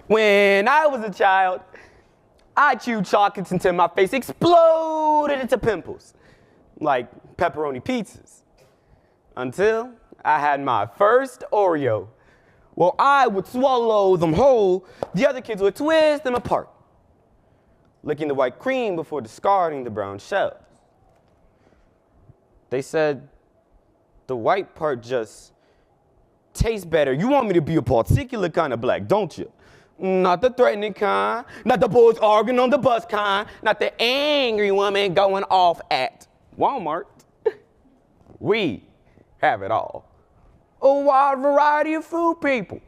When I was a child, I chewed chocolates until my face exploded into pimples, like pepperoni pizzas, until I had my first Oreo. Well, I would swallow them whole, the other kids would twist them apart, licking the white cream before discarding the brown shells. They said the white part just tastes better. You want me to be a particular kind of black, don't you? Not the threatening kind, not the boys arguing on the bus kind, not the angry woman going off at Walmart. We have it all. A wide variety of food, people.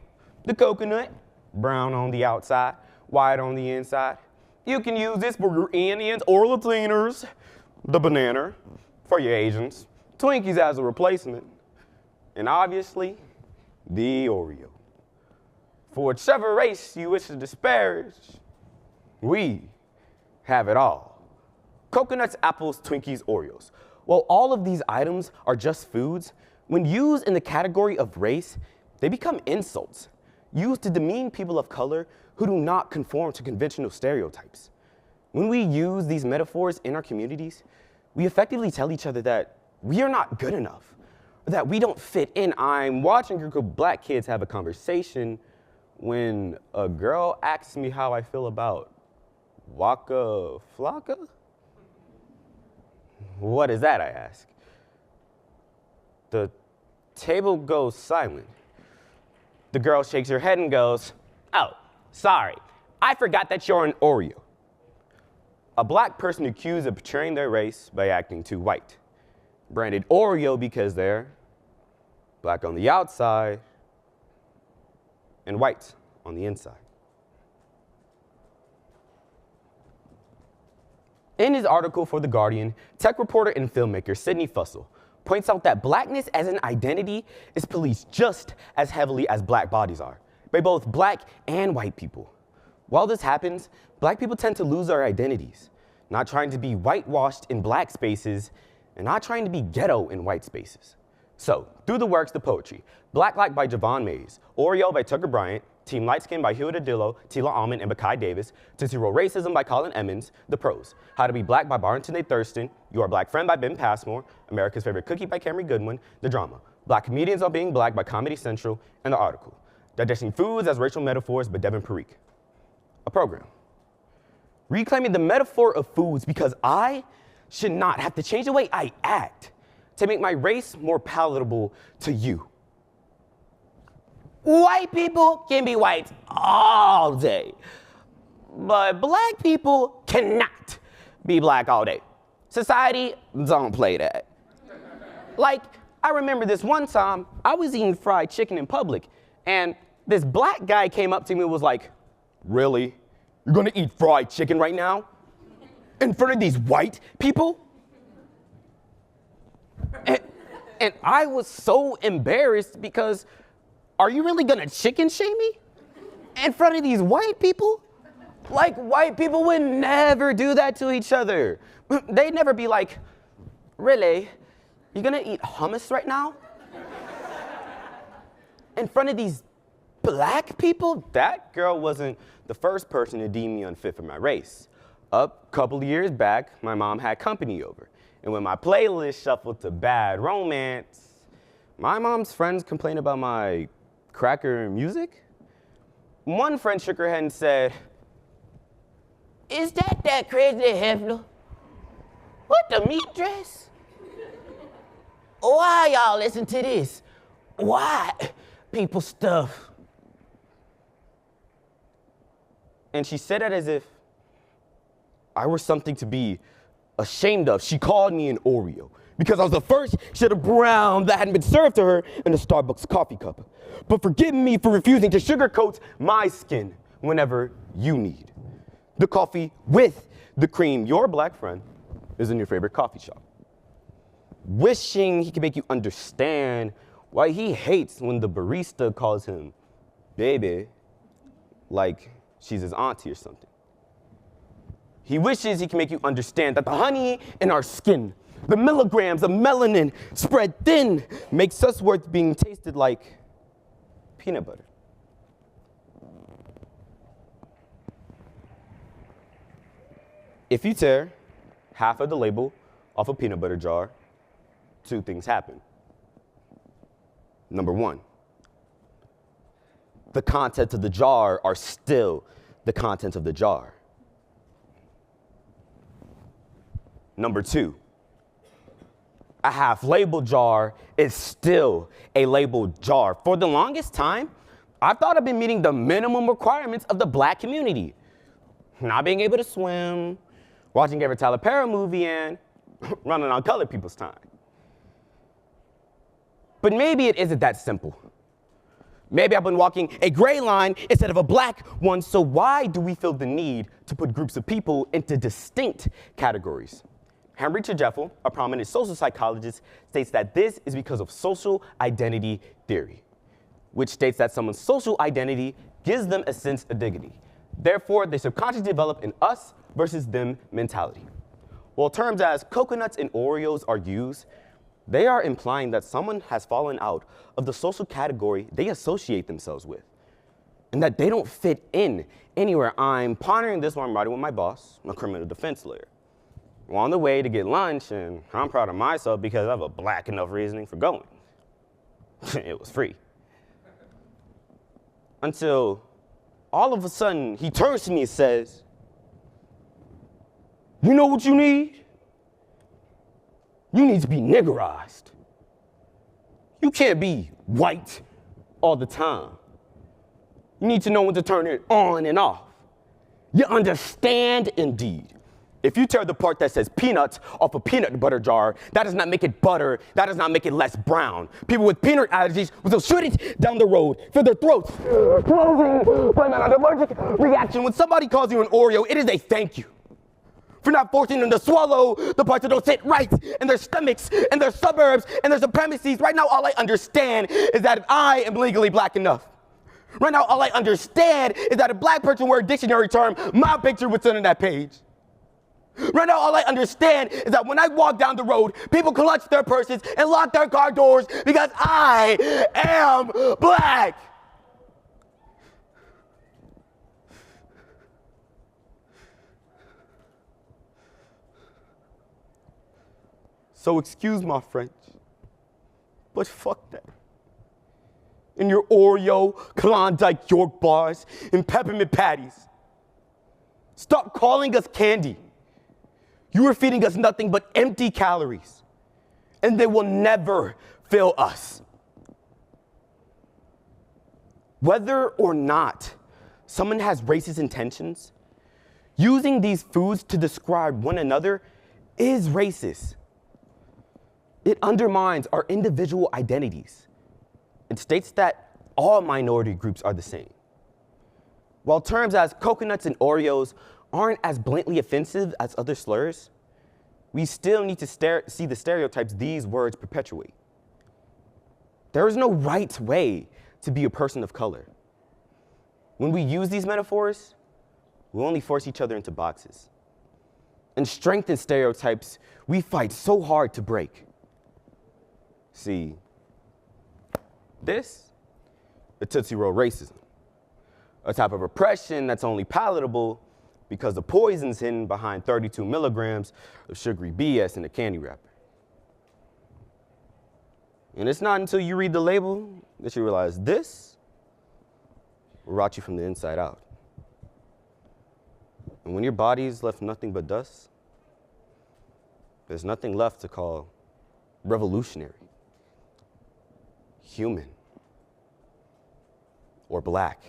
The coconut, brown on the outside, white on the inside. You can use this for your Indians or Latinos. The banana for your Asians. Twinkies as a replacement. And obviously, the Oreo. For whichever race you wish to disparage, we have it all. Coconuts, apples, Twinkies, Oreos. While all of these items are just foods, when used in the category of race, they become insults, used to demean people of color who do not conform to conventional stereotypes. When we use these metaphors in our communities, we effectively tell each other that we are not good enough, or that we don't fit in. I'm watching a group of black kids have a conversation when a girl asks me how I feel about Waka Flocka. What is that, I ask. The table goes silent. The girl shakes her head and goes, "Oh, sorry, I forgot that you're an Oreo." A black person accused of betraying their race by acting too white. Branded Oreo because they're black on the outside and white on the inside. In his article for The Guardian, tech reporter and filmmaker Sidney Fussell points out that blackness as an identity is policed just as heavily as black bodies are, by both black and white people. While this happens, black people tend to lose our identities, not trying to be whitewashed in black spaces and not trying to be ghetto in white spaces. So, through the works, the poetry, Black Like by Javon Mays, Oreo by Tucker Bryant, Team Light Skin by Huda Dillo, Tila Almond, and Bakai Davis, To Zero Racism by Colin Emmons, the prose, How to Be Black by Barrington A. Thurston, You Are Black Friend by Ben Passmore, America's Favorite Cookie by Cameron Goodwin, the drama, Black Comedians on Being Black by Comedy Central, and the article, Digesting Foods as Racial Metaphors by Devin Parikh. A program, reclaiming the metaphor of foods because I should not have to change the way I act to make my race more palatable to you. White people can be white all day, but black people cannot be black all day. Society don't play that. Like, I remember this one time, I was eating fried chicken in public, and this black guy came up to me and was like, "Really? You're gonna eat fried chicken right now? In front of these white people?" And I was so embarrassed because, are you really gonna chicken shame me in front of these white people? Like, white people would never do that to each other. They'd never be like, "Really? You're gonna eat hummus right now? In front of these black people?" That girl wasn't the first person to deem me unfit for my race. A couple of years back, my mom had company over. And when my playlist shuffled to Bad Romance, my mom's friends complained about my cracker music. One friend shook her head and said, "Is that crazy Hefner? What the meat dress? Why y'all listen to this white people stuff?" And she said it as if I were something to be ashamed of. She called me an Oreo because I was the first shade of brown that hadn't been served to her in a Starbucks coffee cup. But forgive me for refusing to sugarcoat my skin whenever you need the coffee with the cream. Your black friend is in your favorite coffee shop, wishing he could make you understand why he hates when the barista calls him baby, like she's his auntie or something. He wishes he can make you understand that the honey in our skin, the milligrams of melanin spread thin, makes us worth being tasted like peanut butter. If you tear half of the label off a peanut butter jar, two things happen. Number one, the contents of the jar are still the contents of the jar. Number two, a half-labeled jar is still a labeled jar. For the longest time, I thought I've been meeting the minimum requirements of the black community. Not being able to swim, watching every Tyler Perry movie, and running on colored people's time. But maybe it isn't that simple. Maybe I've been walking a gray line instead of a black one, so why do we feel the need to put groups of people into distinct categories? Henry Tejeffel, a prominent social psychologist, states that this is because of social identity theory, which states that someone's social identity gives them a sense of dignity. Therefore, they subconsciously develop an us versus them mentality. While terms as coconuts and Oreos are used, they are implying that someone has fallen out of the social category they associate themselves with, and that they don't fit in anywhere. I'm pondering this while I'm riding with my boss, a criminal defense lawyer. We're on the way to get lunch, and I'm proud of myself because I have a black enough reasoning for going. It was free. Until all of a sudden, he turns to me and says, "You know what you need? You need to be niggerized. You can't be white all the time. You need to know when to turn it on and off. You understand, indeed. If you tear the part that says peanuts off a peanut butter jar, that does not make it butter, that does not make it less brown. People with peanut allergies will shoot it down the road, fill their throats, closing, but an allergic reaction. When somebody calls you an Oreo, it is a thank you for not forcing them to swallow the parts that don't sit right in their stomachs, and their suburbs, and their supremacies. Right now, all I understand is that if I am legally black enough, right now, all I understand is that a black person were a dictionary term, my picture would sit on that page. Right now, all I understand is that when I walk down the road, people clutch their purses and lock their car doors because I am black. So excuse my French, but fuck that. In your Oreo, Klondike, York bars, and peppermint patties. Stop calling us candy. You are feeding us nothing but empty calories, and they will never fill us. Whether or not someone has racist intentions, using these foods to describe one another is racist. It undermines our individual identities. It states that all minority groups are the same. While terms as coconuts and Oreos aren't as blatantly offensive as other slurs, we still need to see the stereotypes these words perpetuate. There is no right way to be a person of color. When we use these metaphors, we only force each other into boxes and strengthen stereotypes we fight so hard to break. See, this is Tootsie Roll racism, a type of oppression that's only palatable because the poison's hidden behind 32 milligrams of sugary BS in a candy wrapper. And it's not until you read the label that you realize this will rot you from the inside out. And when your body's left nothing but dust, there's nothing left to call revolutionary, human, or black.